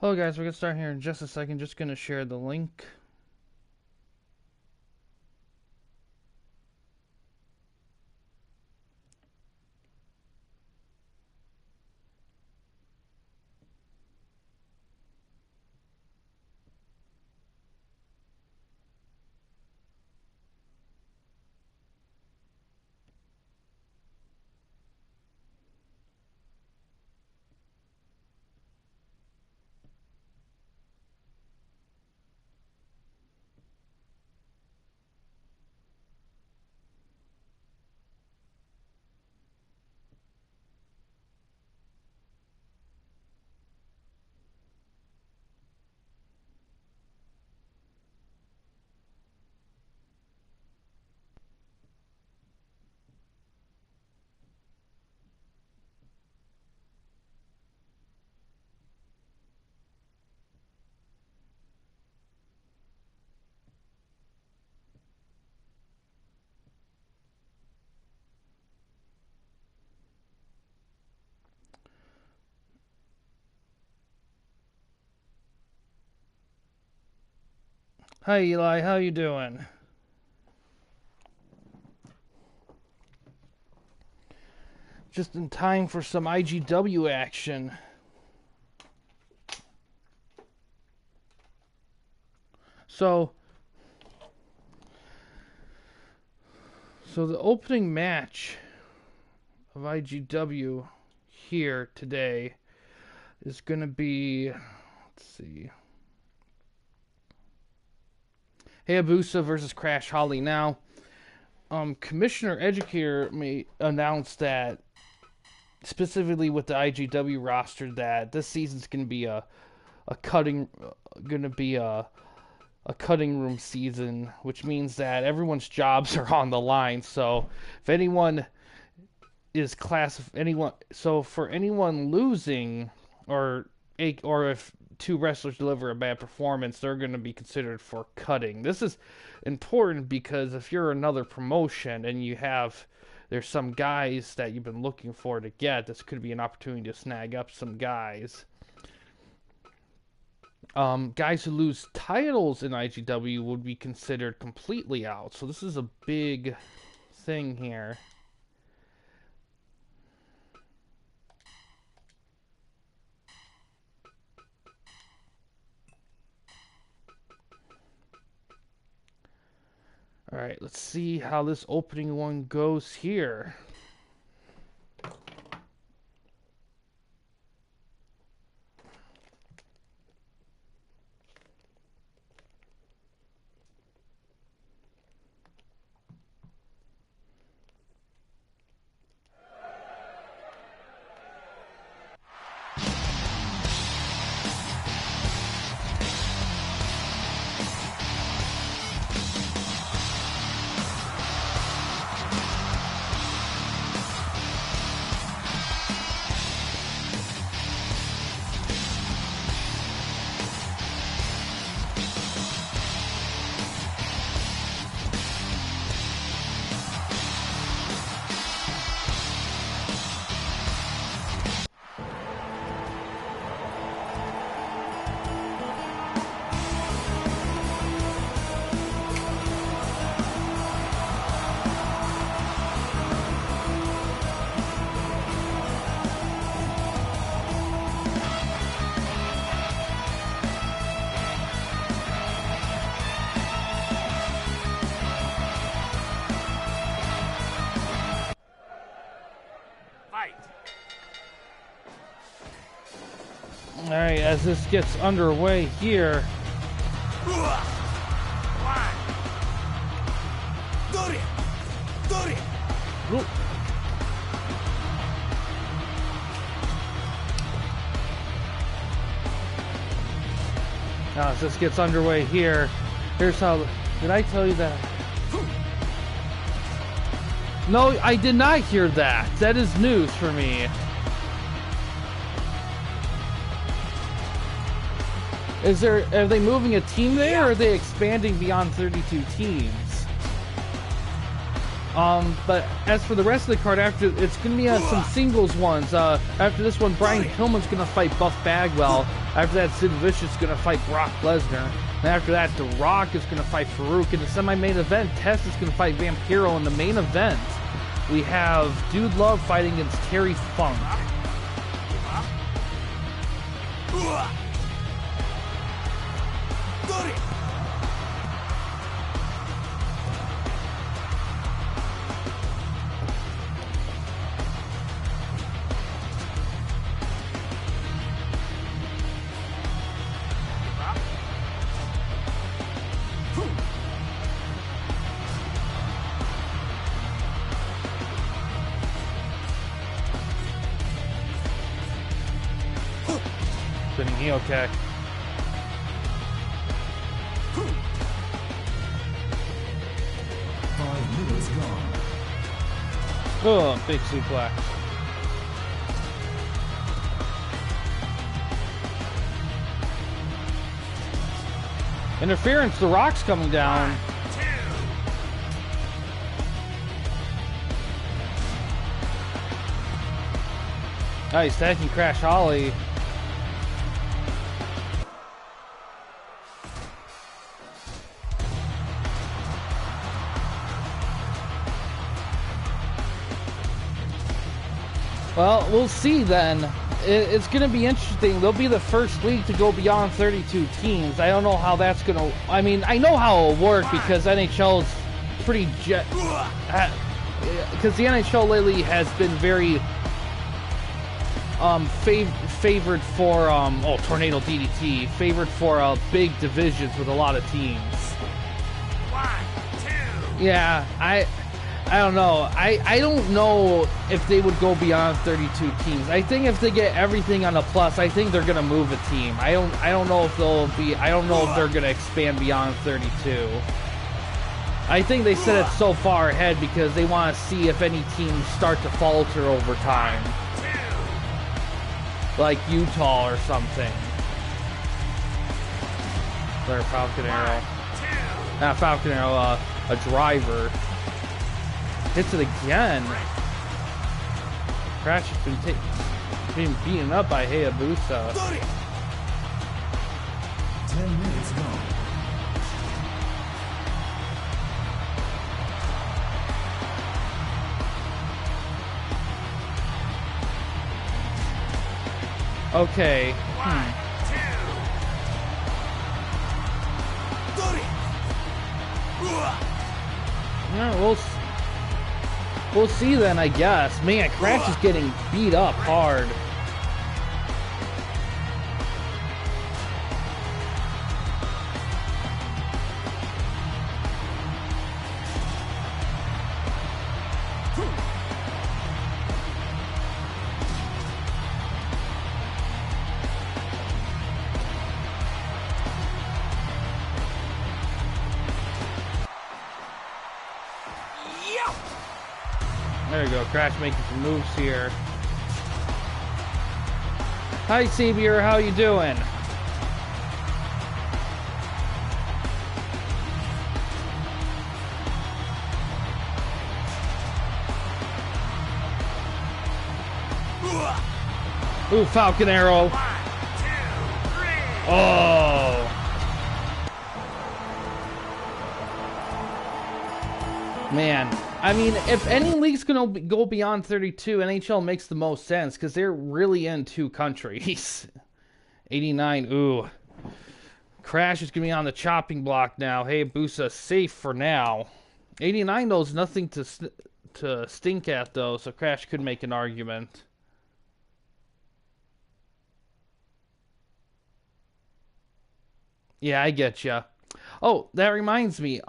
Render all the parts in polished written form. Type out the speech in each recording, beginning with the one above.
Hello guys, we're going to start here in just a second. Just going to share the link. Hi Eli, how you doing? Just in time for some IGW action. So the opening match of IGW here today is going to be, let's see, Hayabusa versus Crash Holly. Now, Commissioner Educator announced that, specifically with the IGW roster, that this season's going to be a cutting room season, which means that everyone's jobs are on the line. So if anyone is for anyone losing, or if two wrestlers deliver a bad performance, they're going to be considered for cutting. This is important because if you're another promotion and there's some guys that you've been looking for to get, this could be an opportunity to snag up some guys. Guys who lose titles in IGW would be considered completely out. So this is a big thing here. Alright, let's see how this opening one goes here. Alright, as this gets underway here. Now, as this gets underway here, here's how. Did I tell you that? No, I did not hear that. That is news for me. Are they moving a team there, or are they expanding beyond 32 teams? But as for the rest of the card, after it's gonna be some singles ones. After this one, Brian Pillman's gonna fight Buff Bagwell. After that, Sid Vicious is gonna fight Brock Lesnar. And after that, The Rock is gonna fight Farouk. In the semi-main event, Test is gonna fight Vampiro. In the main event, we have Dude Love fighting against Terry Funk. Spinning heel kick. Oh, big suplex. Interference, The Rock's coming down. Nice, attacking Crash Holly. Well, we'll see then. It's going to be interesting. They'll be the first league to go beyond 32 teams. I don't know how that's going to... I mean, I know how it'll work because NHL is pretty... Because the NHL lately has been very... favored for... Tornado DDT. Favored for big divisions with a lot of teams. 1, 2. Yeah, I don't know. I don't know if they would go beyond 32 teams. I think if they get everything on a plus, I think they're gonna move a team. I don't know if they'll be. I don't know if they're gonna expand beyond 32. I think they set it so far ahead because they want to see if any teams start to falter over time, like Utah or something. Their Falcon Arrow. Not Falcon Arrow. A driver. Hits it again. Crash has been being beaten up by Hayabusa. 10 minutes gone. Okay. No, we'll see then, I guess. Man, Crash is getting beat up hard. There you go, Crash making some moves here. Hi, Seabier, how you doing? Ooh, Falcon Arrow. 1, 2, 3. Oh. Man. I mean, if any league's going to go beyond 32, NHL makes the most sense because they're really in 2 countries. 89, ooh. Crash is going to be on the chopping block now. Hey, Busa, safe for now. 89, though, is nothing to stink at, though, so Crash could make an argument. Yeah, I get ya. Oh, that reminds me.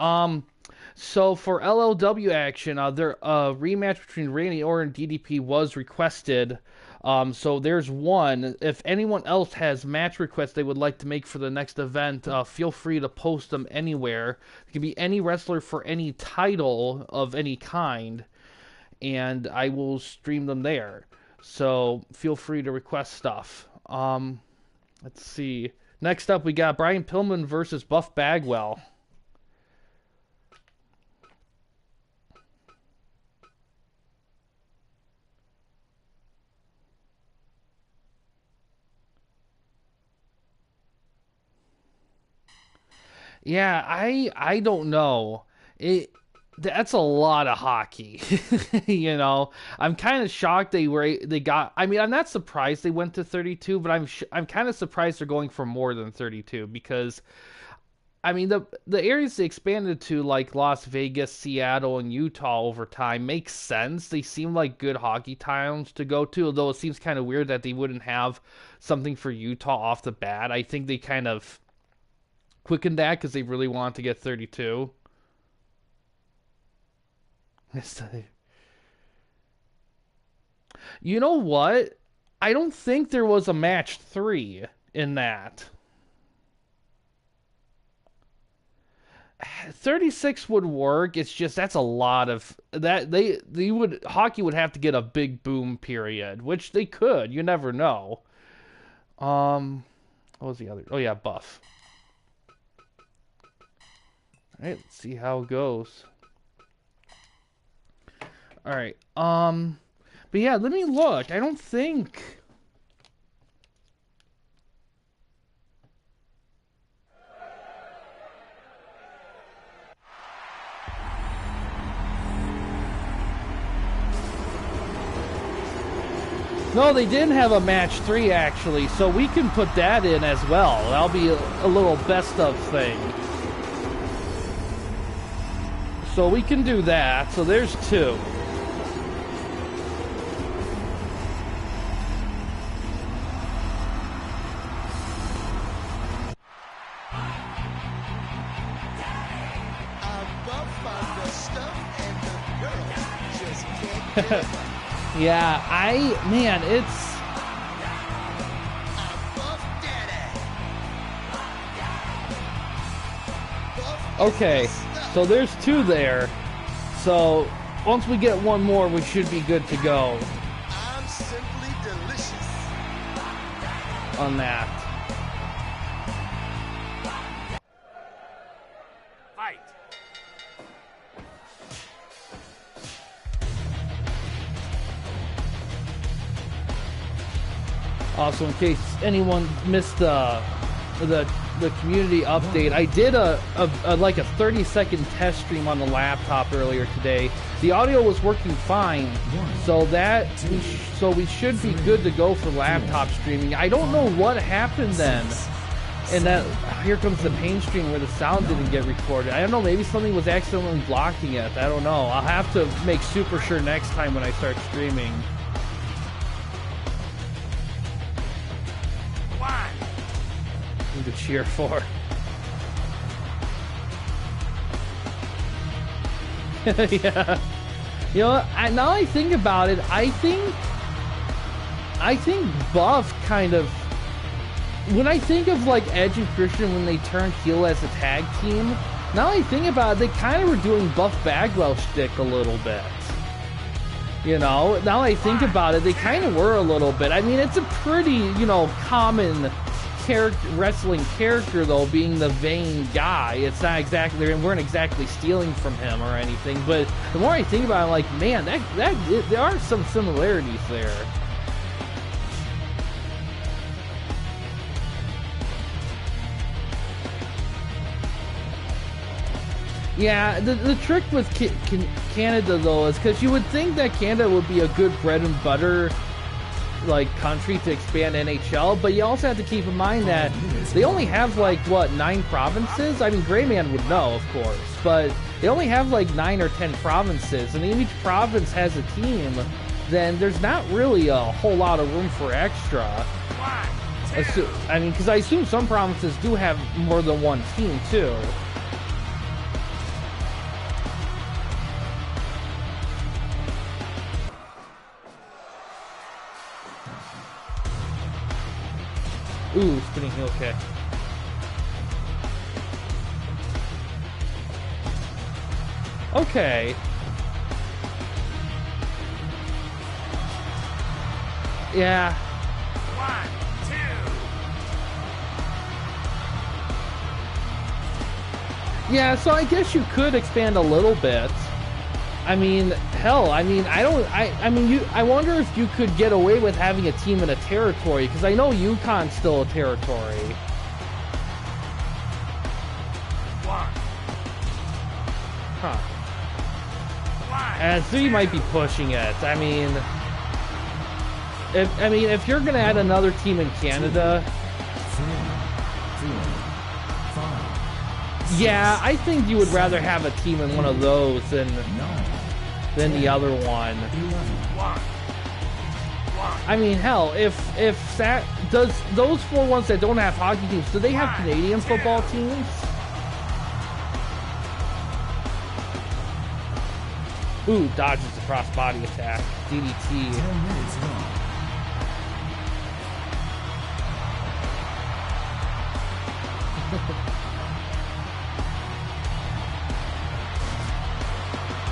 So for LLW action, their rematch between Randy Orton and DDP was requested. So there's one. If anyone else has match requests they would like to make for the next event, feel free to post them anywhere. It can be any wrestler for any title of any kind, and I will stream them there. So feel free to request stuff. Let's see. Next up, we got Brian Pillman versus Buff Bagwell. Yeah, I don't know. It that's a lot of hockey. You know, I'm kind of shocked they got. I mean, I'm not surprised they went to 32, but I'm kind of surprised they're going for more than 32 because I mean the areas they expanded to like Las Vegas, Seattle, and Utah over time makes sense. They seem like good hockey towns to go to, although it seems kind of weird that they wouldn't have something for Utah off the bat. I think they kind of quickened that because they really want to get 32. You know what? I don't think there was a match 3 in that. 36 would work. It's just that's a lot of that they would hockey would have to get a big boom period, which they could. You never know. What was the other? Oh yeah, buff. All right, let's see how it goes. All right. But yeah, let me look. I don't think. No, they didn't have a match 3 actually, so we can put that in as well. That'll be a little best of thing. So we can do that. So there's 2. Yeah, man, it's okay. So there's 2 there. So once we get one more, we should be good to go. I'm simply delicious. On that. Fight. Also, in case anyone missed the community update, I did a like a 30-second test stream on the laptop earlier today. The audio was working fine, so we should be good to go for laptop streaming. I don't know what happened then, and that here comes the pain stream where the sound didn't get recorded. I don't know, maybe something was accidentally blocking it. I don't know. I'll have to make super sure next time when I start streaming. To cheer for. Yeah. You know what? Now I think about it, I think Buff kind of, when I think of like Edge and Christian when they turned heel as a tag team, now I think about it, they kind of were doing Buff Bagwell shtick a little bit. You know, now I think about it, they kind of were a little bit. I mean, it's a pretty, you know, common wrestling character though, being the vain guy. It's not exactly, we weren't exactly stealing from him or anything, but the more I think about it, I'm like, man, there are some similarities there. Yeah, the trick with Canada though is because you would think that Canada would be a good bread and butter like country to expand NHL, but you also have to keep in mind that they only have like what, 9 provinces. I mean, Greyman would know, of course, but they only have like 9 or 10 provinces, and if each province has a team, then there's not really a whole lot of room for extra. I mean, because I assume some provinces do have more than one team too. Ooh, spinning heel kick. Okay. Yeah. 1, 2. Yeah, so I guess you could expand a little bit. I mean, hell, I mean, I wonder if you could get away with having a team in a territory, because I know Yukon's still a territory. 3 might be pushing it. I mean, if you're gonna add another team in Canada, yeah, I think you would rather have a team in one of those than the other one. I mean, hell, if that does those 4 ones that don't have hockey teams, do they have Canadian football teams? Ooh, dodges the cross-body attack. DDT.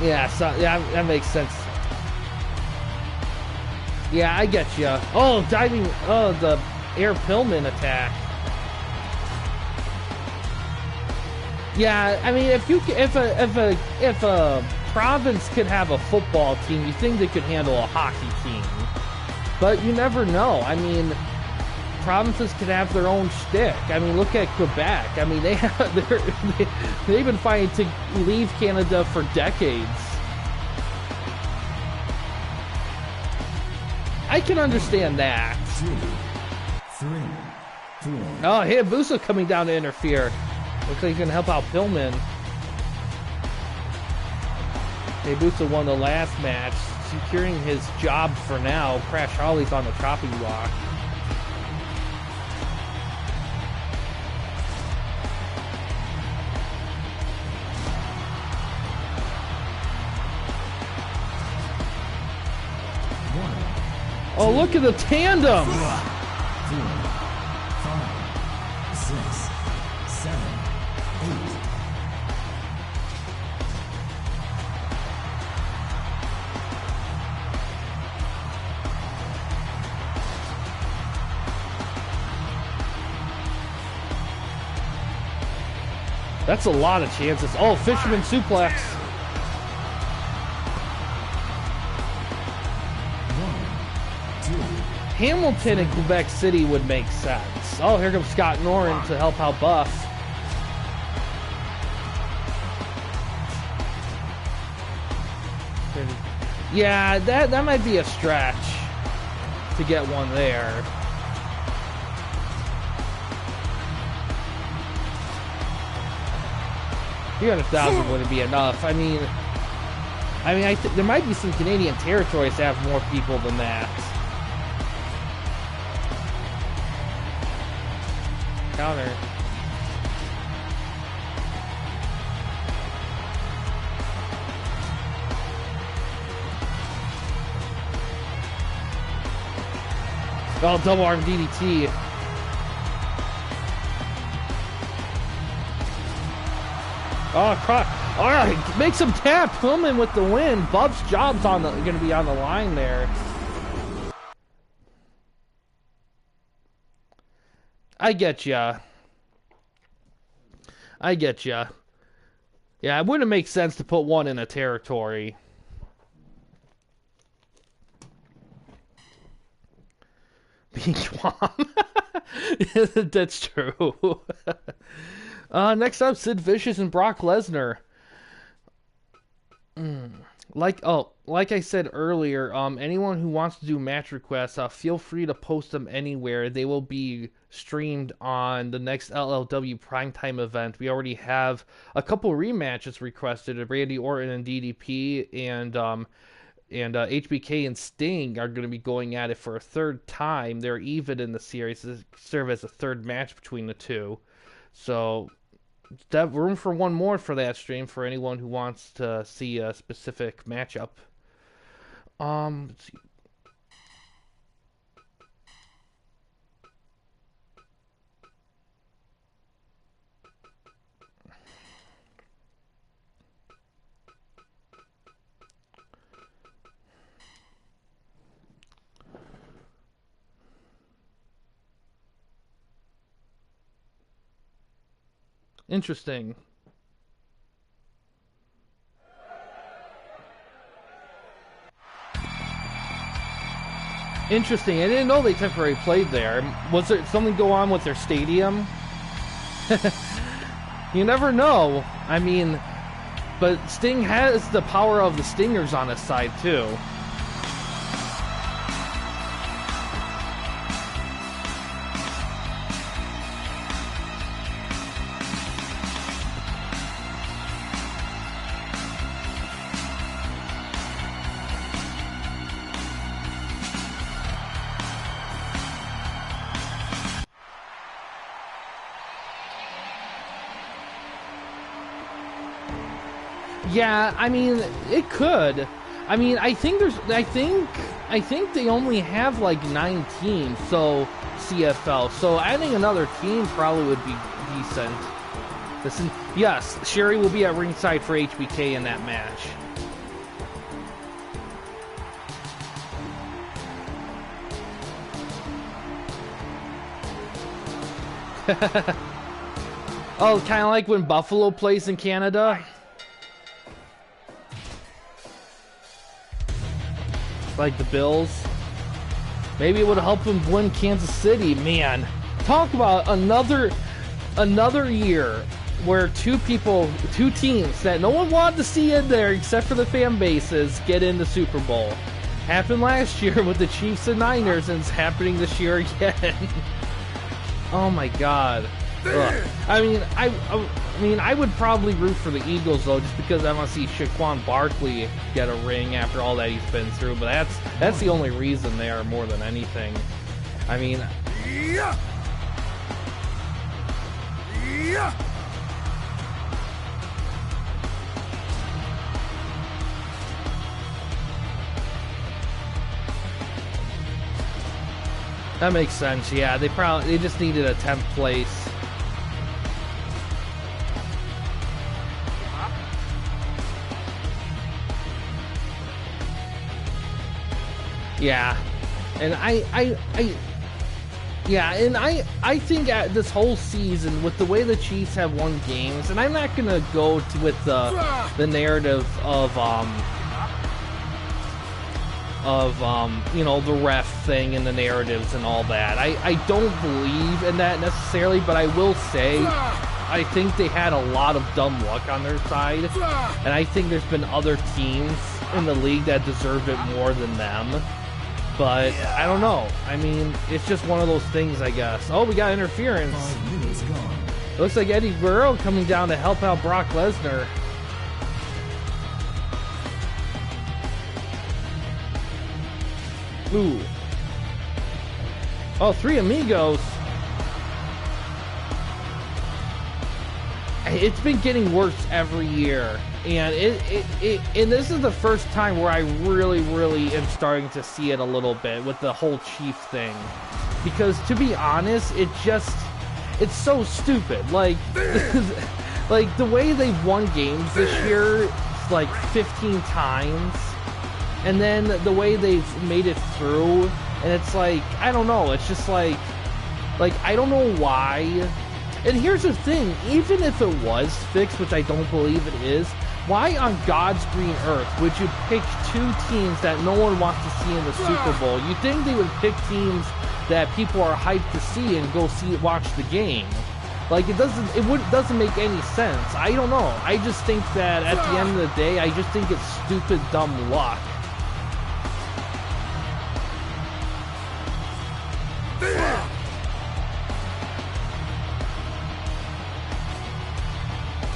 Yeah, so, yeah, that makes sense. Yeah, I get you. Oh, diving. Oh, the air Pillman attack. Yeah, I mean, if a province could have a football team, you think they could handle a hockey team. But you never know. I mean, provinces could have their own shtick. I mean, look at Quebec. I mean, they've been fighting to leave Canada for decades. I can understand that. 3, 4. Oh, Hayabusa coming down to interfere. Looks like he's gonna help out Pillman. Hayabusa won the last match, securing his job for now. Crash Holly's on the chopping block. Oh, look at the tandem! 4, 5, 6, 7, 8. That's a lot of chances. Oh, Fisherman suplex. Hamilton and Quebec City would make sense. Oh, here comes Scott Noren to help out Buff. Yeah, that might be a stretch to get one there. $300,000 wouldn't be enough. I mean, there might be some Canadian territories that have more people than that. Counter. Oh, double arm DDT. Oh, all right, makes him tap. Pillman with the win. Bub's job's going to be on the line there. I get ya. I get ya. Yeah, it wouldn't make sense to put one in a territory. Being Guam. That's true. Next up, Sid Vicious and Brock Lesnar. Like I said earlier, anyone who wants to do match requests, feel free to post them anywhere. They will be streamed on the next LLW primetime event. We already have a couple rematches requested. Randy Orton and DDP, and HBK and Sting are going to be going at it for a third time. They're even in the series to serve as a third match between the two. So, room for one more for that stream for anyone who wants to see a specific matchup. Let's see. Interesting. Interesting. I didn't know they temporarily played there. Was there something go on with their stadium? You never know. I mean, but Sting has the power of the Stingers on his side too. Yeah, I mean, it could. I mean, I think they only have like 9 teams, so CFL. So adding another team probably would be decent. Listen, yes, Sherry will be at ringside for HBK in that match. Oh, kind of like when Buffalo plays in Canada. Like the Bills. Maybe it would help them win Kansas City. Man, talk about another year where two teams that no one wanted to see in there except for the fan bases get in the Super Bowl. Happened last year with the Chiefs and Niners, and it's happening this year again. Oh my God. Ugh. I mean, I would probably root for the Eagles though, just because I want to see Shaquan Barkley get a ring after all that he's been through. But that's the only reason there, more than anything. I mean, Yeah. Yeah. that makes sense. Yeah, they just needed a 10th place. Yeah, and I think this whole season, with the way the Chiefs have won games, and I'm not gonna go with the narrative of you know, the ref thing and the narratives and all that. I don't believe in that necessarily, but I will say I think they had a lot of dumb luck on their side, and I think there's been other teams in the league that deserved it more than them. But I don't know. I mean, it's just one of those things, I guess. Oh, we got interference. 5 minutes gone. It looks like Eddie Guerrero coming down to help out Brock Lesnar. Ooh. Oh, 3 Amigos. It's been getting worse every year. And and this is the first time where I really am starting to see it a little bit with the whole Chief thing. Because to be honest, it's so stupid. Like, like the way they've won games this year, like 15 times. And then the way they've made it through, and it's like, I don't know, it's just like I don't know why. And here's the thing, even if it was fixed, which I don't believe it is, why on God's green earth would you pick 2 teams that no one wants to see in the Super Bowl? You'd think they would pick teams that people are hyped to see and go watch the game. Like, it doesn't make any sense. I don't know. I just think that at the end of the day, I just think it's stupid, dumb luck.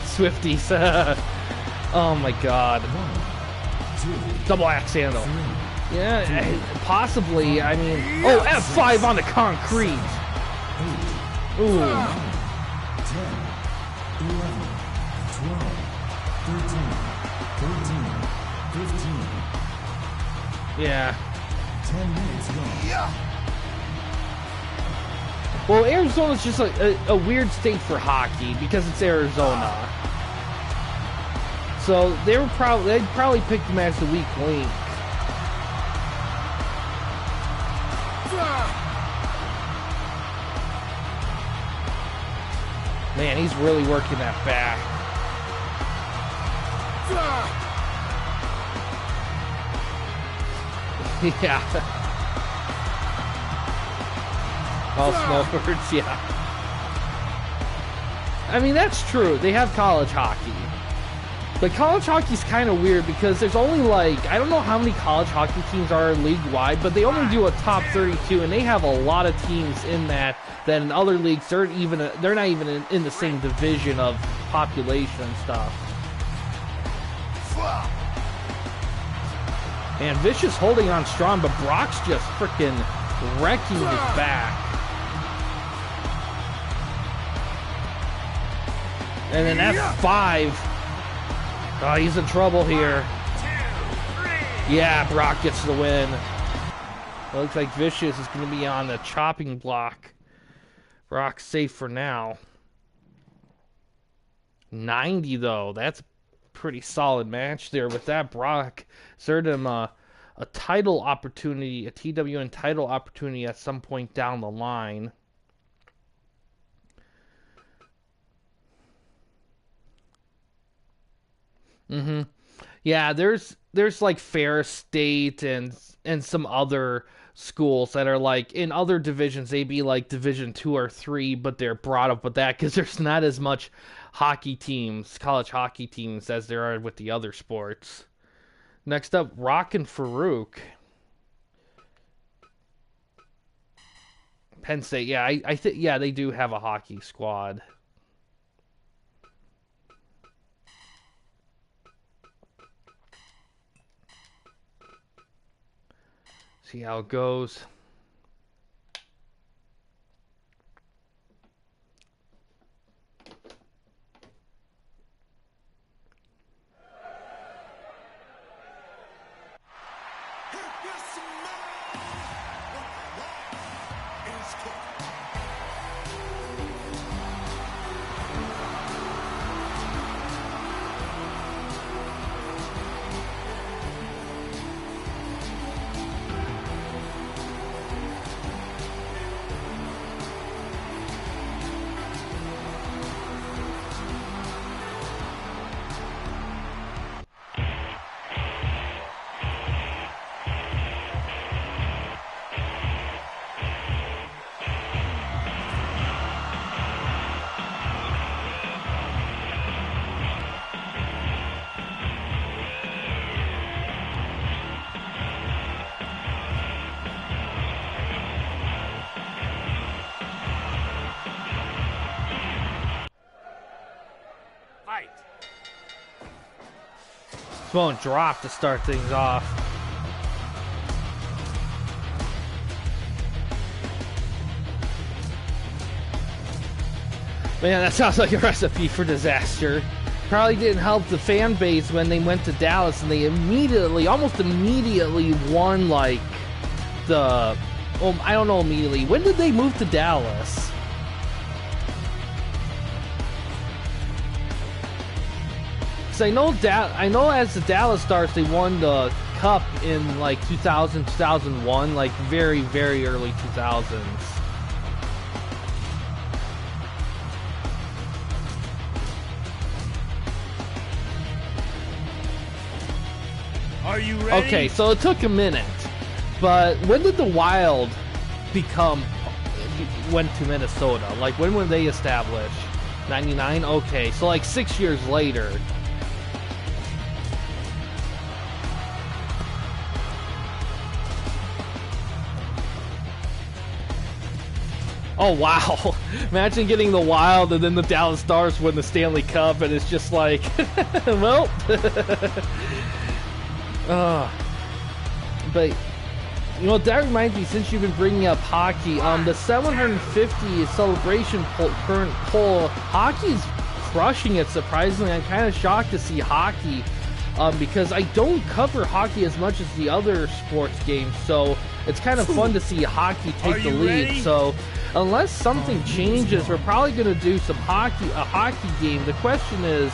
Swifties. Oh my God. 1, 2, Double axe handle. 3, Yeah, possibly. I mean, oh, F5 on the concrete. 8, Ooh. 9, 10, 11, 12, 13, 14, 15. Yeah. 10 minutes gone. Well, Arizona's just a weird state for hockey because it's Arizona. So they'd probably pick them as the weak link. Man, he's really working that back. Yeah. All snowbirds, yeah. I mean, that's true. They have college hockey. But college hockey's kind of weird because there's only like, I don't know how many college hockey teams are league-wide, but they only do a top 32, and they have a lot of teams in that in other leagues, they're not even in the same division of population and stuff. And Vicious holding on strong, but Brock's just freaking wrecking his back. And then F5. Oh, he's in trouble here. Yeah, Brock gets the win. It looks like Vicious is going to be on the chopping block. Brock's safe for now. 90, though. That's a pretty solid match there. With that, Brock served him a title opportunity, a TWN title opportunity at some point down the line. Yeah, there's like Ferris State and some other schools that are like in other divisions. They'd be like Division 2 or 3, but they're brought up with that because there's not as much hockey teams, college hockey teams, as there are with the other sports. Next up, Rock and Farouk. Penn State, yeah, I think, yeah, they do have a hockey squad. See how it goes. Won't drop to start things off. Man, that sounds like a recipe for disaster. Probably didn't help the fan base when they went to Dallas and they almost immediately won like the, well, I don't know immediately. When did they move to Dallas? I know as the Dallas Stars, they won the Cup in like 2000, 2001, like very, very early 2000s. Are you ready? Okay, so it took a minute, but when did the Wild went to Minnesota? Like, when were they established? 99? Okay, so like 6 years later. Oh, wow. Imagine getting the Wild and then the Dallas Stars win the Stanley Cup, and it's just like, well. But, you know, that reminds me, since you've been bringing up hockey, the 750 celebration current poll, hockey's crushing it, surprisingly. I'm kind of shocked to see hockey, because I don't cover hockey as much as the other sports games, so it's kind of fun to see hockey take the lead. Ready? So unless something changes, we're probably going to do a hockey game. The question is,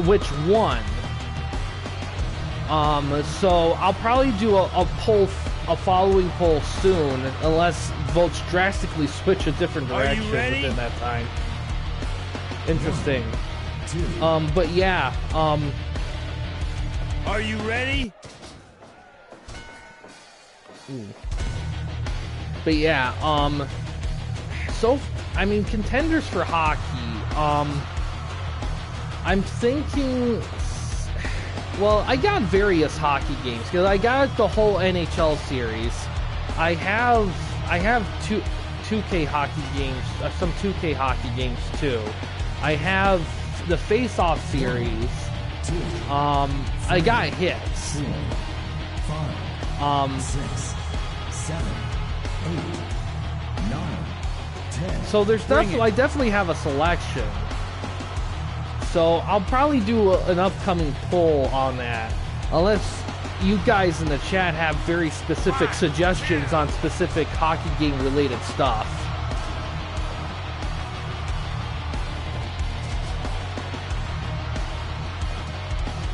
which one? So I'll probably do a following poll soon, unless votes drastically switch a different direction within that time. Interesting. But yeah, Are you ready? But yeah, so I mean, contenders for hockey. I'm thinking. Well, I got various hockey games because I got the whole NHL series. I have 2K hockey games, some 2K hockey games too. I have the Face Off series. I got hits. 4, 5, 6, 7, 8, 9, 10. So there's I definitely have a selection. So I'll probably do an upcoming poll on that, unless you guys in the chat have very specific suggestions on specific hockey game related stuff.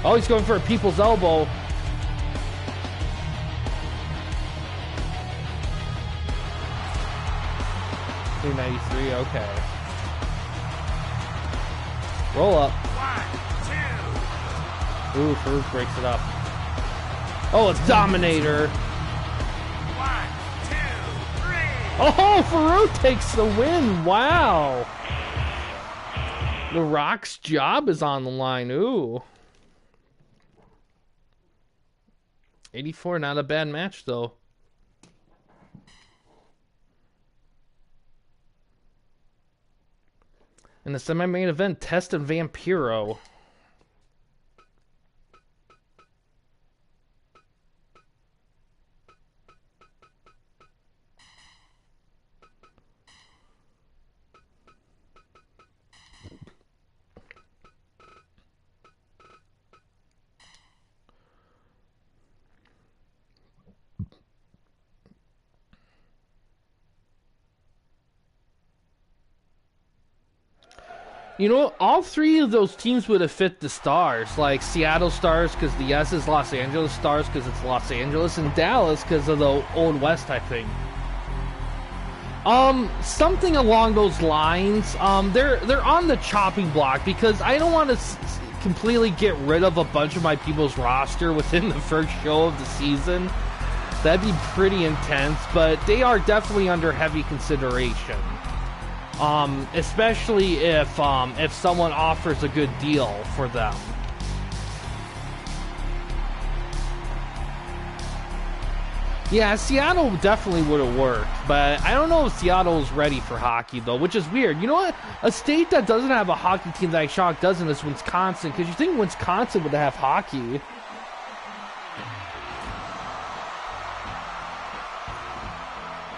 Oh, he's going for a people's elbow. $393, okay. Roll up. 1, 2. Ooh, Farouk breaks it up. Oh, it's Dominator. 1, 2, 3. Oh, Farouk takes the win. Wow. The Rock's job is on the line. Ooh. 84, not a bad match, though. In the semi-main event, Test and Vampiro. You know, all three of those teams would have fit the Stars. Like Seattle Stars because the S is Los Angeles Stars because it's Los Angeles, and Dallas because of the Old West, I think. Something along those lines. They're on the chopping block because I don't want to completely get rid of a bunch of my people's roster within the first show of the season. That'd be pretty intense, but they are definitely under heavy consideration. Especially if someone offers a good deal for them. Yeah, Seattle definitely would have worked, but I don't know if Seattle is ready for hockey, though, which is weird. You know what? A state that doesn't have a hockey team that I shocked doesn't is Wisconsin, because you think Wisconsin would have hockey.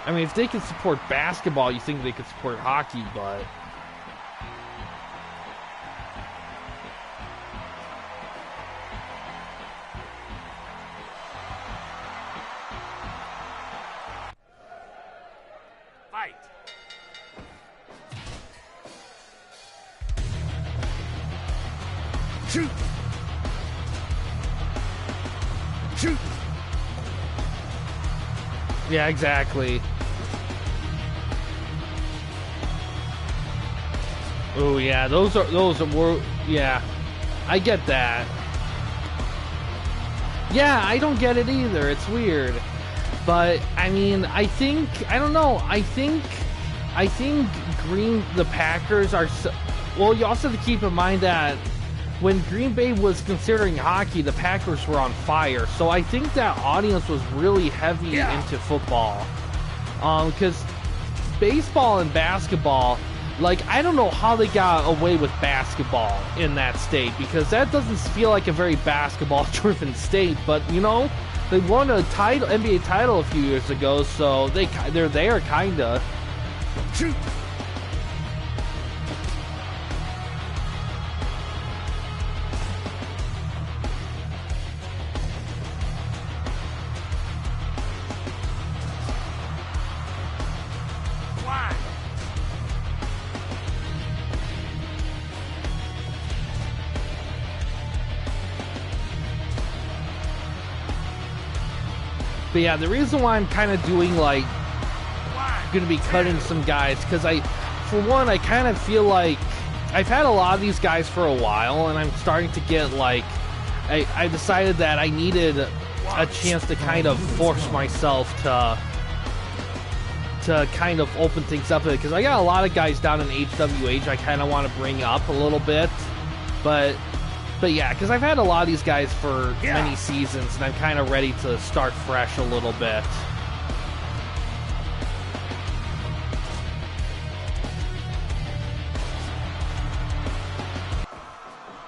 I mean, if they can support basketball, you think they could support hockey, but... Fight. Shoot. Shoot. Yeah, exactly. Oh yeah, those are yeah. I get that. Yeah, I don't get it either. It's weird. But I mean, I don't know. I think the Packers are well, you also have to keep in mind that when Green Bay was considering hockey, the Packers were on fire. So I think that audience was really heavy into football. Because baseball and basketball, like, I don't know how they got away with basketball in that state, because that doesn't feel like a very basketball-driven state. But, you know, they won a NBA title a few years ago, so they're there, kinda. Shoot. But yeah, the reason why I'm kind of doing, like, going to be cutting some guys, because for one, I kind of feel like I've had a lot of these guys for a while, and I'm starting to get, like, I decided that I needed a chance to kind of force myself to kind of open things up, because I got a lot of guys down in HWH I kind of want to bring up a little bit. But yeah, because I've had a lot of these guys for many seasons, and I'm kind of ready to start fresh a little bit.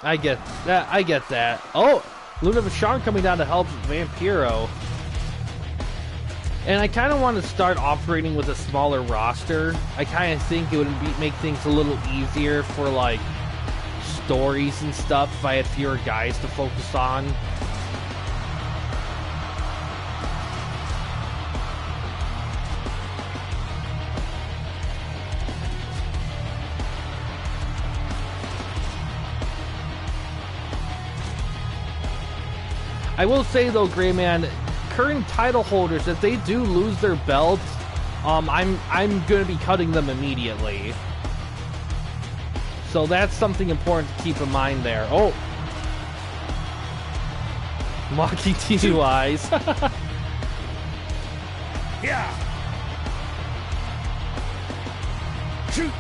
I get that. Oh, Luna Vachon coming down to help Vampiro. And I kind of want to start operating with a smaller roster. I kind of think it would make things a little easier for, like, stories and stuff if I had fewer guys to focus on. I will say though, Gray Man, current title holders, if they do lose their belts, I'm gonna be cutting them immediately. So that's something important to keep in mind there. Oh, mocking TUIs. Yeah. Shoot.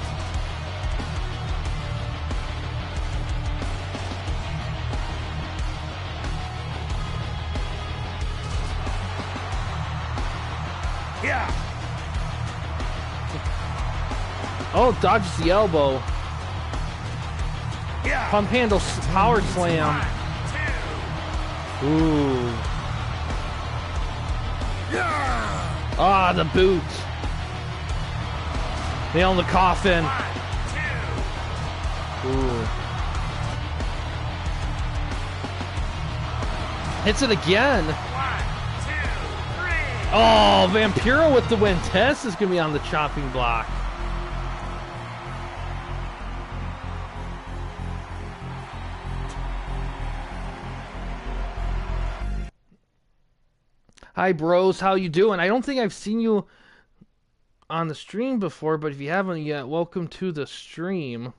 Yeah. Oh, dodges the elbow. Yeah. Pump handle power slam. 1, 2. Ooh. Yeah. Ah, the boot. Nail in the coffin. 1, 2. Ooh. Hits it again. 1, 2, 3. Oh, Vampiro with the win. Tess is going to be on the chopping block. Hi, bros. How you doing? I don't think I've seen you on the stream before, but if you haven't yet, welcome to the stream.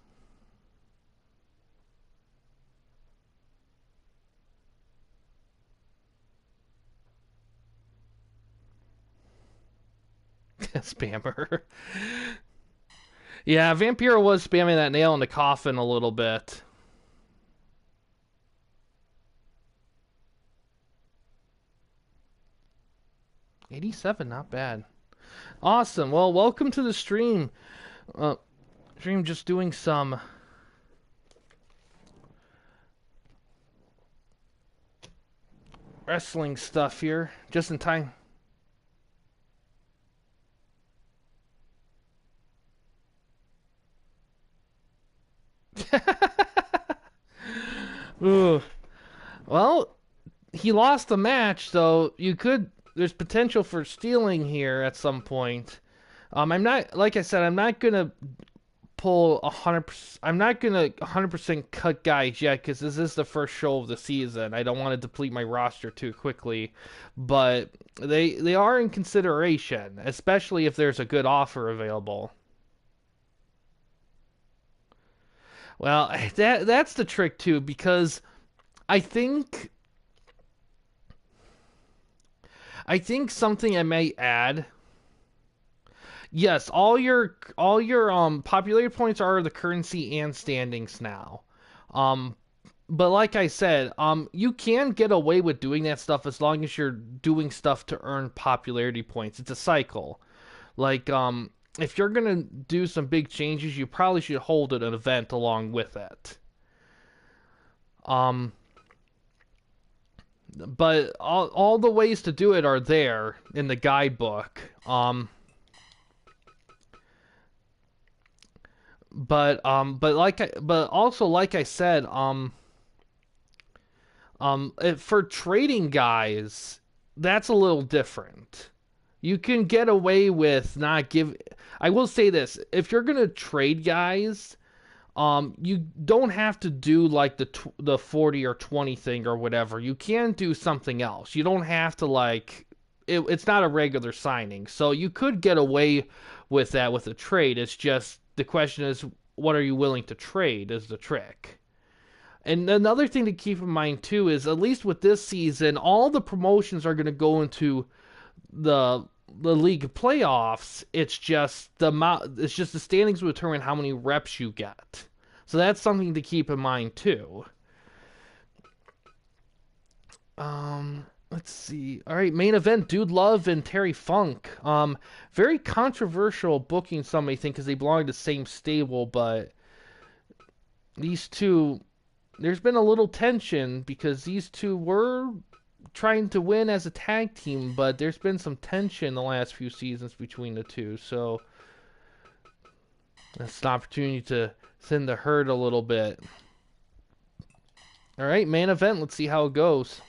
Spammer. Yeah, Vampiro was spamming that nail in the coffin a little bit. $87, not bad. Awesome. Well, welcome to the stream. Stream just doing some wrestling stuff here, just in time. Ooh. Well, he lost the match, so you could. There's potential for stealing here at some point. I'm not, like I said, I'm not gonna pull 100%. I'm not gonna 100% cut guys yet because this is the first show of the season. I don't want to deplete my roster too quickly, but they are in consideration, especially if there's a good offer available. Well, that's the trick too, because I think something I may add. Yes, all your popularity points are the currency and standings now. But like I said, you can get away with doing that stuff as long as you're doing stuff to earn popularity points. It's a cycle. Like if you're gonna do some big changes, you probably should hold an event along with it. But all the ways to do it are there in the guidebook. But also like I said, for trading guys, that's a little different. You can get away with not give. I will say this: if you're gonna trade guys, you don't have to do like the 40 or 20 thing or whatever. You can do something else. You don't have to like. It's not a regular signing, so you could get away with that with a trade. It's just the question is, what are you willing to trade? Is the trick. And another thing to keep in mind too is, at least with this season, all the promotions are going to go into the league playoffs. It's just the standings will determine how many reps you get. So that's something to keep in mind too. Let's see. All right, main event: Dude Love and Terry Funk. Very controversial booking, some may think, because they belong to the same stable, but these two, there's been a little tension because these two were trying to win as a tag team, but there's been some tension the last few seasons between the two, so that's an opportunity to thin the herd a little bit. All right, main event. Let's see how it goes.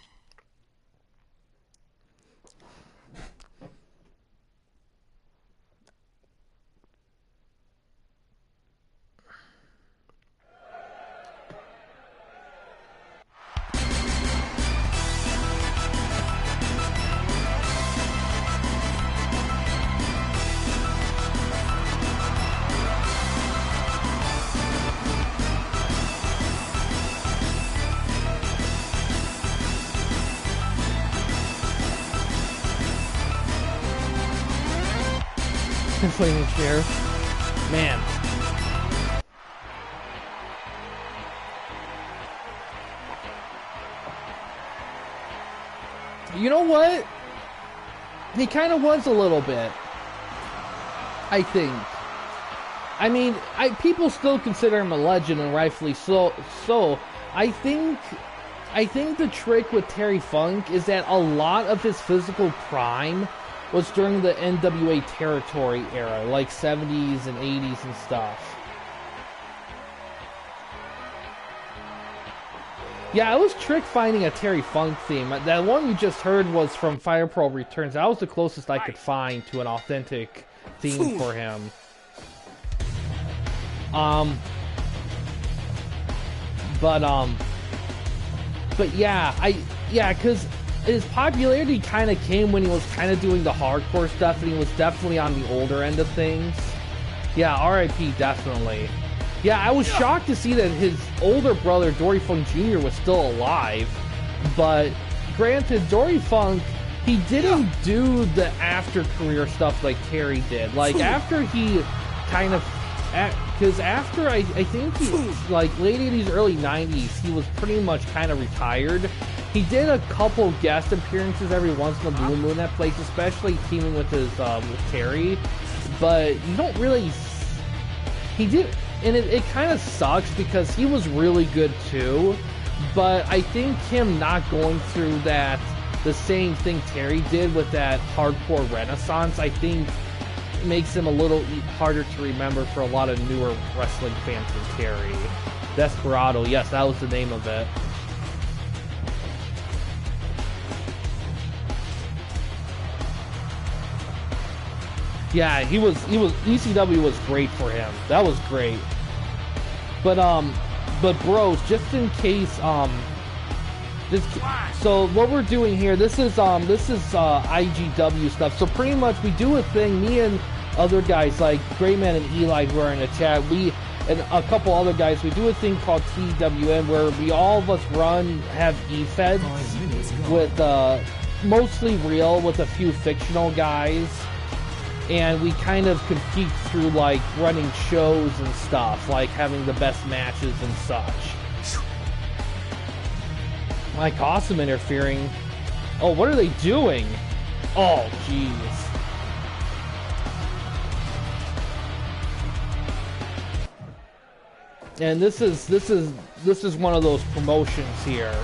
Flaming chair. Man. You know what? He kind of was a little bit. I think. I mean, people still consider him a legend, and rightfully so. I think the trick with Terry Funk is that a lot of his physical prime was during the NWA territory era, like 70s and 80s and stuff. Yeah, I was trick finding a Terry Funk theme. That one you just heard was from Fire Pro Returns. That was the closest I could find to an authentic theme for him. But yeah, because his popularity kind of came when he was kind of doing the hardcore stuff, and he was definitely on the older end of things. Yeah, R.I.P. definitely. Yeah, I was shocked to see that his older brother, Dory Funk Jr., was still alive. But granted, Dory Funk, he didn't do the after-career stuff like Terry did. Like, after he kind of... Because after, I think, he, like, late 80s, early 90s, he was pretty much kind of retired. He did a couple guest appearances every once in a blue moon that place, especially teaming with his with Terry. But you don't really... He did... And it kind of sucks because he was really good too. But I think him not going through that... The same thing Terry did with that hardcore renaissance, I think makes him a little harder to remember for a lot of newer wrestling fans than Terry. Desperado, yes, that was the name of it. Yeah, he was ECW was great for him. That was great. But bros, just in case so what we're doing here, this is IGW stuff. So pretty much we do a thing, me and other guys like Grayman and Eli who are in the chat, and a couple other guys, we do a thing called TWN where we all of us have e-feds with mostly real with a few fictional guys, and we kind of compete through like running shows and stuff, like having the best matches and such. Like awesome interfering. Oh, what are they doing? Oh, jeez. And this is one of those promotions here.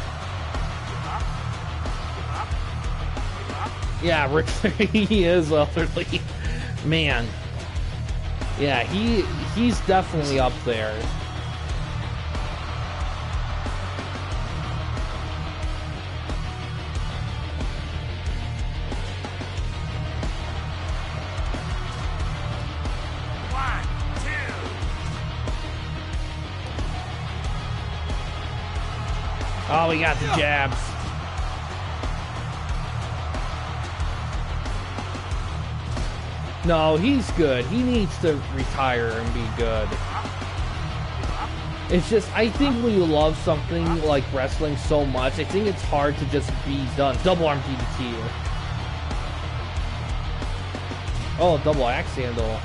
Yeah, Rick, he is elderly. Man. Yeah, he's definitely up there. Oh, we got the jabs. No, he's good. He needs to retire and be good. It's just, I think when you love something like wrestling so much, I think it's hard to just be done. Double arm DDT. Oh, double axe handle.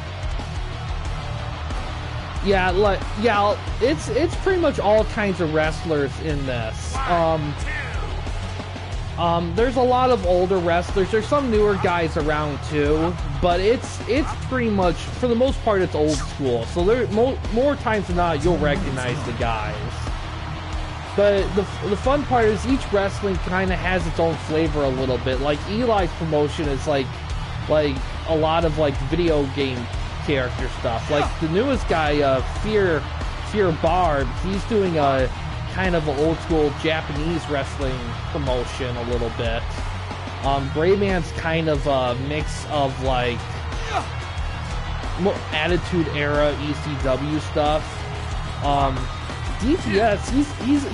Yeah, like yeah, it's pretty much all kinds of wrestlers in this. There's a lot of older wrestlers. There's some newer guys around too, but it's pretty much, for the most part, it's old school. So there more times than not, you'll recognize the guys. But the fun part is each wrestling kind of has its own flavor a little bit. Like Eli's promotion is like a lot of like video game character stuff. Like the newest guy, Fear Barb, he's doing a kind of an old school Japanese wrestling promotion a little bit. Grayman's kind of a mix of like more Attitude Era ECW stuff. DPS,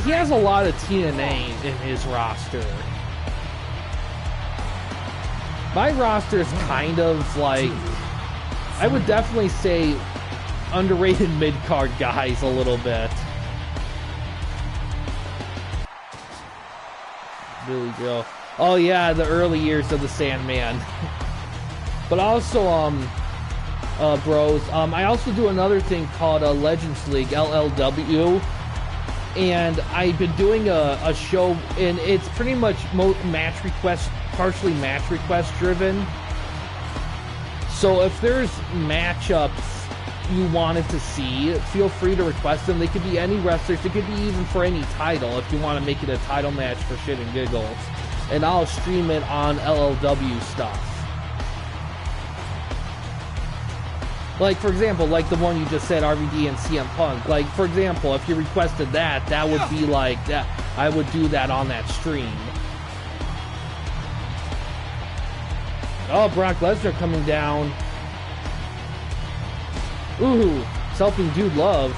he has a lot of TNA in his roster. My roster is kind of like, I would definitely say underrated mid-card guys a little bit. Billy Joe. Oh yeah, the early years of the Sandman. But also, bros, I also do another thing called Legends League, LLW. And I've been doing a show, and it's pretty much match request, partially match request driven. So if there's matchups you wanted to see, feel free to request them. They could be any wrestlers. They could be even for any title if you want to make it a title match for shit and giggles. And I'll stream it on LLW stuff. Like, for example, like the one you just said, RVD and CM Punk. Like, for example, if you requested that, that would be like, that. I would do that on that stream. Oh, Brock Lesnar coming down. Ooh, helping Dude Love.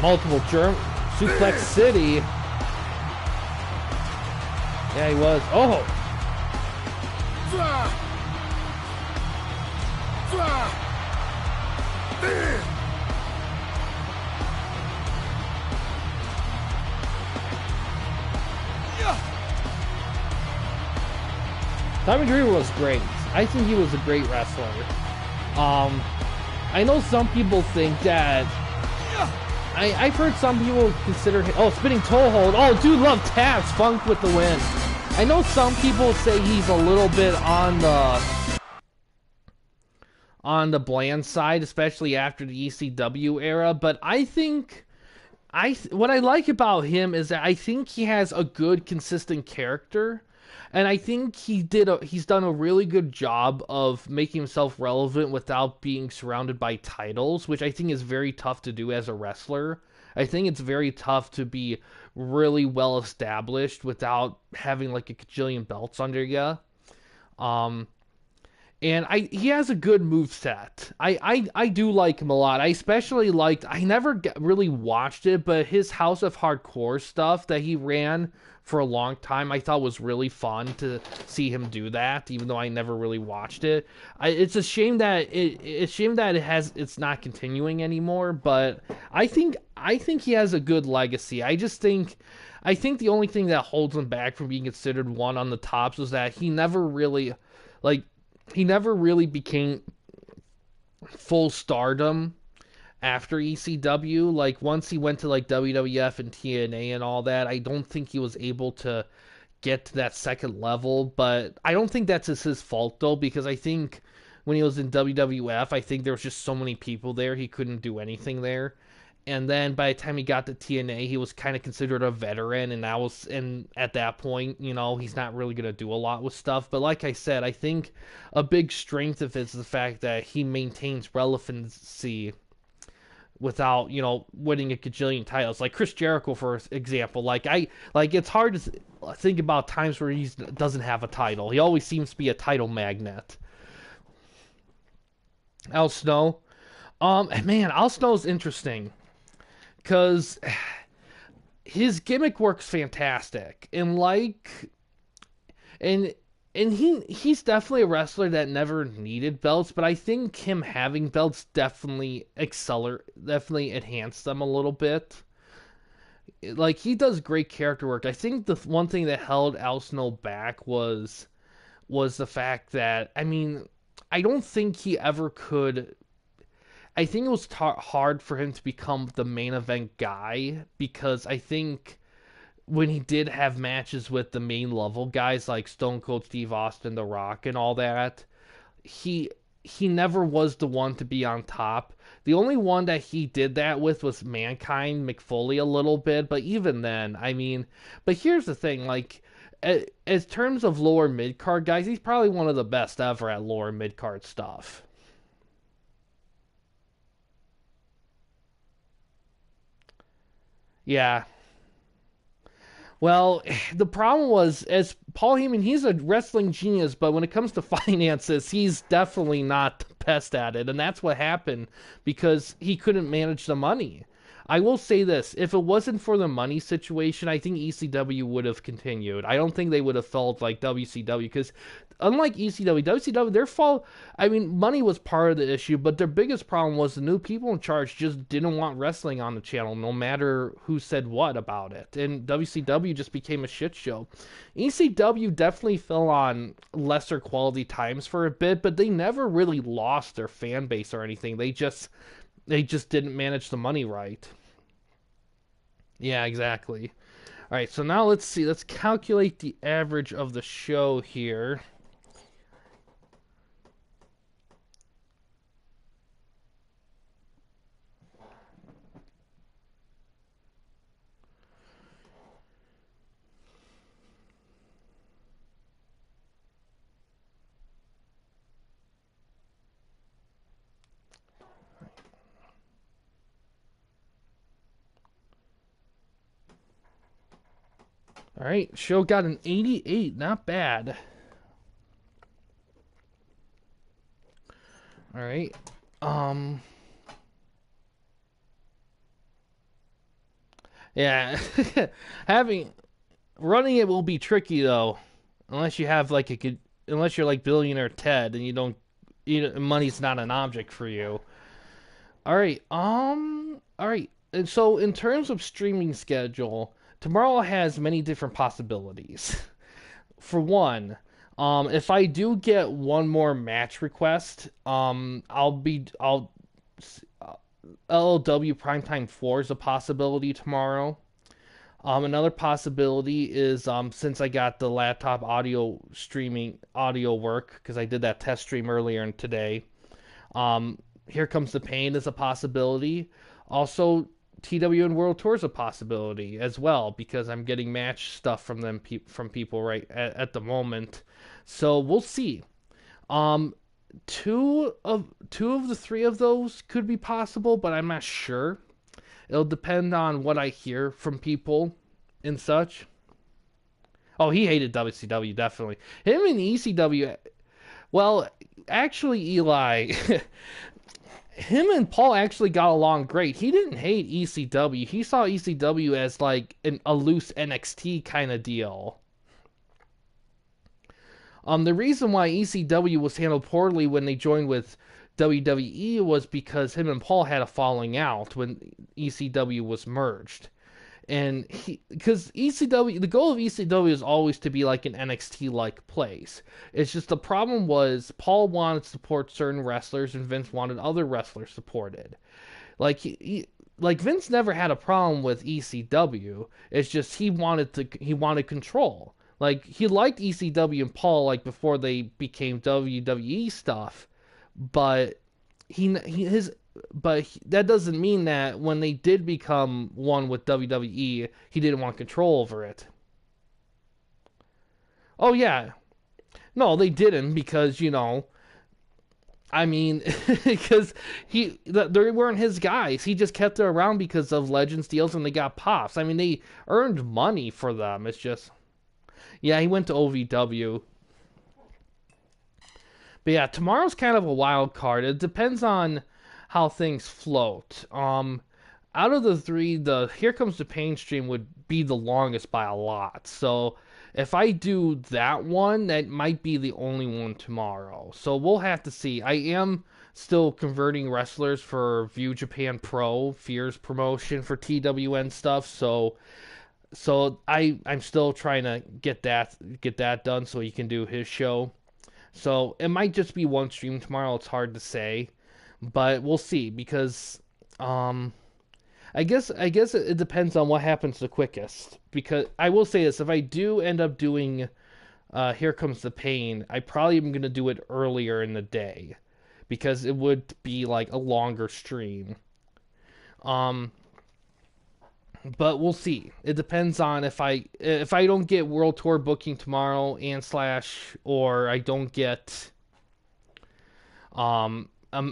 Multiple Suplex City. Yeah, he was. Oh! Tommy Dreamer was great. I think he was a great wrestler. I know some people think that I've heard some people consider him... Oh, spinning toe hold. Oh, Dude Love taps. Funk with the win. I know some people say he's a little bit on the bland side, especially after the ECW era. But I think... what I like about him is that I think he has a good, consistent character. And I think he's done a really good job of making himself relevant without being surrounded by titles, which I think is very tough to do as a wrestler. I think it's very tough to be really well established without having like a gajillion belts under you. And he has a good moveset. I do like him a lot. I especially liked, I never really watched it, but his House of Hardcore stuff that he ran for a long time, I thought was really fun to see him do that, even though I never really watched it. It's a shame that it's not continuing anymore, but I think he has a good legacy. I think the only thing that holds him back from being considered one on the tops was that he never really became full stardom after ECW. Like, once he went to like WWF and TNA and all that, I don't think he was able to get to that second level. But I don't think that's his fault though, because I think when he was in WWF, I think there was just so many people there, he couldn't do anything there. And then by the time he got to TNA, he was kind of considered a veteran, and at that point, you know, he's not really going to do a lot with stuff. But like I said, I think a big strength of it is the fact that he maintains relevancy without, you know, winning a gajillion titles. Like Chris Jericho, for example. Like it's hard to think about times where he doesn't have a title. He always seems to be a title magnet. Al Snow. Man, Al Snow's interesting. Because his gimmick works fantastic, and he's definitely a wrestler that never needed belts, but I think him having belts definitely enhanced them a little bit. Like, he does great character work. I think the one thing that held Al Snow back was the fact that, I mean, I don't think he ever could. I think it was hard for him to become the main event guy because I think when he did have matches with the main level guys like Stone Cold Steve Austin, The Rock, and all that, he he never was the one to be on top. The only one that he did that with was Mankind, McFoley a little bit, but even then, I mean, but here's the thing, like as terms of lower mid card guys, he's probably one of the best ever at lower mid card stuff. Yeah. Well, the problem was, as Paul Heyman, he's a wrestling genius, but when it comes to finances, he's definitely not the best at it. And that's what happened because he couldn't manage the money. I will say this, if it wasn't for the money situation, I think ECW would have continued. I don't think they would have felt like WCW because unlike ECW, WCW, their fault, I mean, money was part of the issue, but their biggest problem was the new people in charge just didn't want wrestling on the channel, no matter who said what about it. And WCW just became a shit show. ECW definitely fell on lesser quality times for a bit, but they never really lost their fan base or anything. They just didn't manage the money right. Yeah, exactly. All right, so now let's see. Let's calculate the average of the show here. All right, show got an 88, not bad. All right. Um yeah, having running it will be tricky though, unless you have like a good, unless you're like billionaire Ted and you don't, money's not an object for you. All right. And so in terms of streaming schedule, tomorrow has many different possibilities. For one, if I do get one more match request, I'll LLW Primetime 4 is a possibility tomorrow. Another possibility is since I got the laptop audio streaming audio work because I did that test stream earlier today. Here Comes the Pain is a possibility. Also, TWN World Tour is a possibility as well because I'm getting match stuff from them from people right at the moment. So we'll see. Um, two of the three of those could be possible, but I'm not sure. It'll depend on what I hear from people and such. Oh, he hated WCW definitely. Him and ECW. Well, actually, Eli, him and Paul actually got along great. He didn't hate ECW. He saw ECW as like a loose NXT kind of deal. The reason why ECW was handled poorly when they joined with WWE was because him and Paul had a falling out when ECW was merged. And because ECW, the goal of ECW is always to be like an NXT like place. It's just the problem was Paul wanted to support certain wrestlers and Vince wanted other wrestlers supported. Like like Vince never had a problem with ECW. It's just he wanted control. Like he liked ECW and Paul like before they became WWE stuff, but his that doesn't mean that when they did become one with WWE, he didn't want control over it. Oh yeah. No, they didn't because, I mean, because they weren't his guys. He just kept it around because of Legends deals and they got pops. I mean, they earned money for them. It's just, yeah, he went to OVW. But yeah, tomorrow's kind of a wild card. It depends on how things float. Out of the three, the Here Comes the Pain stream would be the longest by a lot. So if I do that one, that might be the only one tomorrow. So we'll have to see. I am still converting wrestlers for View Japan Pro, Fear's promotion for TWN stuff. So I'm still trying to get that done so he can do his show. So it might just be one stream tomorrow. It's hard to say, but we'll see because um I guess it depends on what happens the quickest. Because I will say this: if I do end up doing Here Comes the Pain, I probably am gonna do it earlier in the day because it would be like a longer stream. Um, but we'll see. It depends on if I don't get World Tour booking tomorrow and slash or I don't get the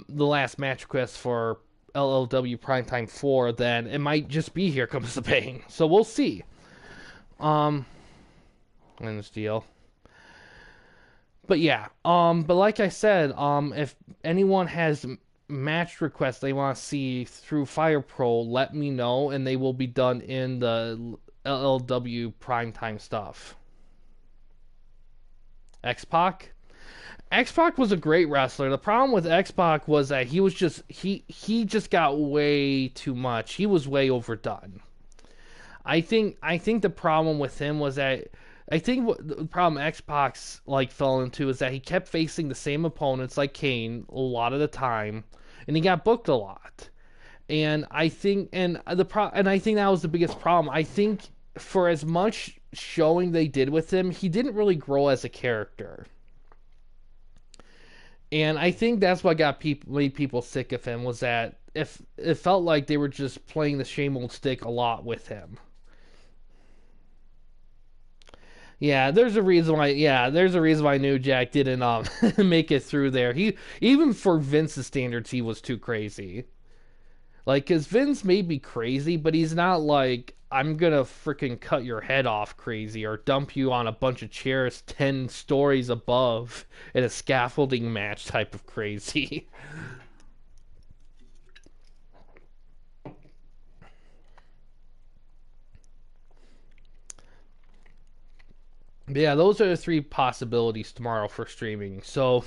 last match request for LLW Primetime 4, then it might just be Here Comes the Pain. So we'll see. Um, in this deal. But yeah, but like I said, if anyone has match requests they want to see through Fire Pro, let me know, and they will be done in the LLW primetime stuff. X-Pac? X-Pac was a great wrestler. The problem with X-Pac was that he just got way too much. He was way overdone. I think the problem with him was that I think what the problem X-Pac's like fell into is that he kept facing the same opponents like Kane a lot of the time, and he got booked a lot. And I think that was the biggest problem. I think for as much showing they did with him, he didn't really grow as a character. And I think that's what made people sick of him was that if it felt like they were just playing the same old stick a lot with him. Yeah, there's a reason why. Yeah, there's a reason why New Jack didn't make it through there. He even for Vince's standards, he was too crazy. Like, cause Vince may be crazy, but he's not like I'm gonna freaking cut your head off crazy or dump you on a bunch of chairs 10 stories above in a scaffolding match type of crazy. But yeah, those are the three possibilities tomorrow for streaming. So,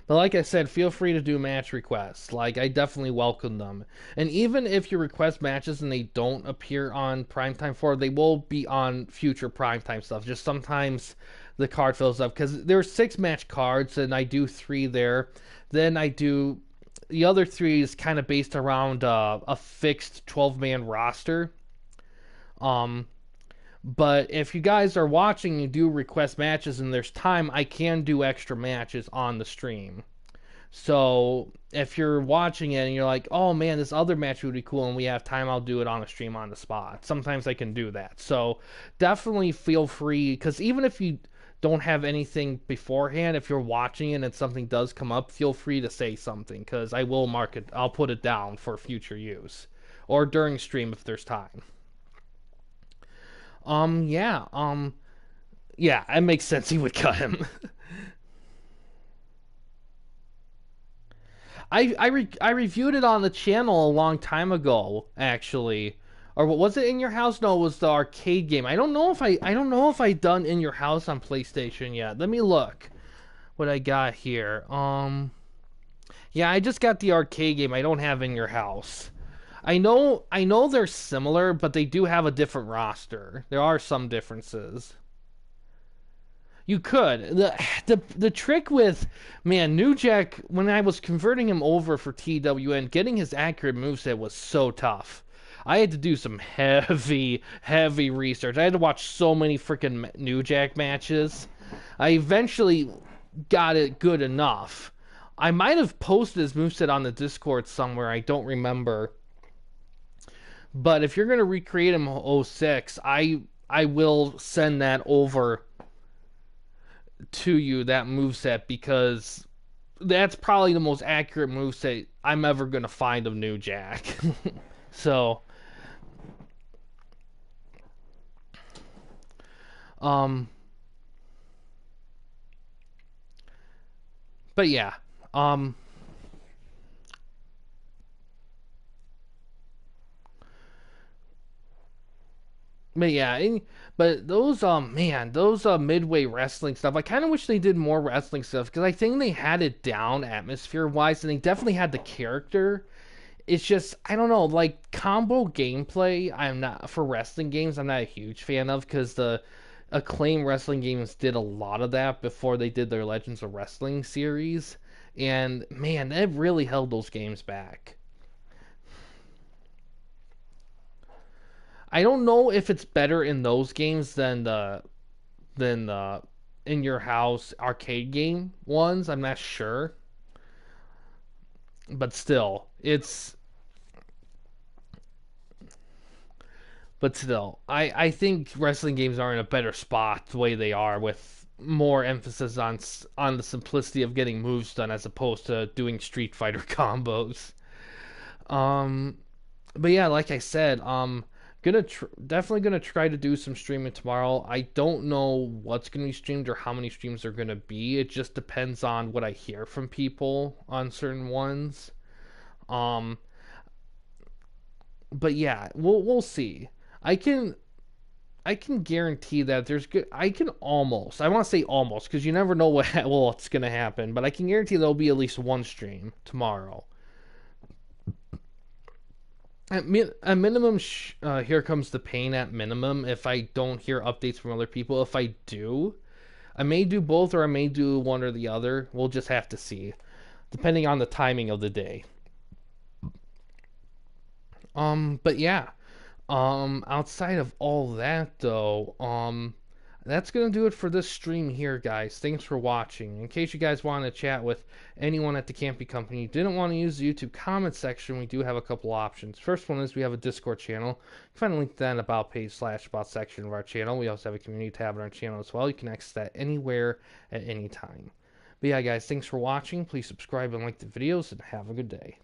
but like I said, feel free to do match requests. Like, I definitely welcome them. And even if you request matches and they don't appear on Primetime 4, they will be on future Primetime stuff. Just sometimes the card fills up. Because there are 6 match cards, and I do 3 there. Then I do... The other 3 is kind of based around a fixed 12-man roster. But if you guys are watching and do request matches and there's time, I can do extra matches on the stream. So if you're watching it and you're like, oh man, this other match would be cool and we have time, I'll do it on the stream on the spot. Sometimes I can do that. So definitely feel free, because even if you don't have anything beforehand, if you're watching it and something does come up, feel free to say something, because I will mark it, I'll put it down for future use. Or during stream if there's time. Yeah, yeah, it makes sense he would cut him. I reviewed it on the channel a long time ago, actually. Or what was it, In Your House? No, it was the arcade game. I don't know if I done In Your House on PlayStation yet. Let me look what I got here. Yeah, I just got the arcade game. I don't have In Your House. I know they're similar, but they do have a different roster. There are some differences. You could. The trick with, man, New Jack, when I was converting him over for TWN, getting his accurate moveset was so tough. I had to do some heavy, heavy research. I had to watch so many freaking New Jack matches. I eventually got it good enough. I might have posted his moveset on the Discord somewhere. I don't remember. But if you're going to recreate him 06, I will send that over to you, that moveset, because that's probably the most accurate moveset I'm ever going to find of New Jack. So, um, but yeah, But yeah, but those man, those midway wrestling stuff. I kind of wish they did more wrestling stuff because I think they had it down atmosphere wise, and they definitely had the character. It's just I don't know, like combo gameplay. I'm not for wrestling games. I'm not a huge fan of because the Acclaim wrestling games did a lot of that before they did their Legends of Wrestling series, and man, that really held those games back. I don't know if it's better in those games than the in your house arcade game ones. I'm not sure, but still, I think wrestling games are in a better spot the way they are with more emphasis on the simplicity of getting moves done as opposed to doing Street Fighter combos. Um, but yeah, like I said, definitely gonna try to do some streaming tomorrow. I don't know what's gonna be streamed or how many streams are gonna be. It just depends on what I hear from people on certain ones. Um, but yeah, we'll see. I can I can guarantee that there's good. I can almost. I want to say almost because you never know what's gonna happen. But I can guarantee there'll be at least one stream tomorrow. At minimum, here comes the pain. At minimum, if I don't hear updates from other people, if I do, I may do both or I may do one or the other. We'll just have to see, depending on the timing of the day. But yeah. Outside of all that though, that's gonna do it for this stream here, guys. Thanks for watching. In case you guys want to chat with anyone at the Campy Company, didn't want to use the YouTube comment section, we do have a couple options. First one is we have a Discord channel. You can find a link to that in about page / about section of our channel. We also have a community tab on our channel as well. You can access that anywhere at any time. But yeah, guys, thanks for watching. Please subscribe and like the videos, and have a good day.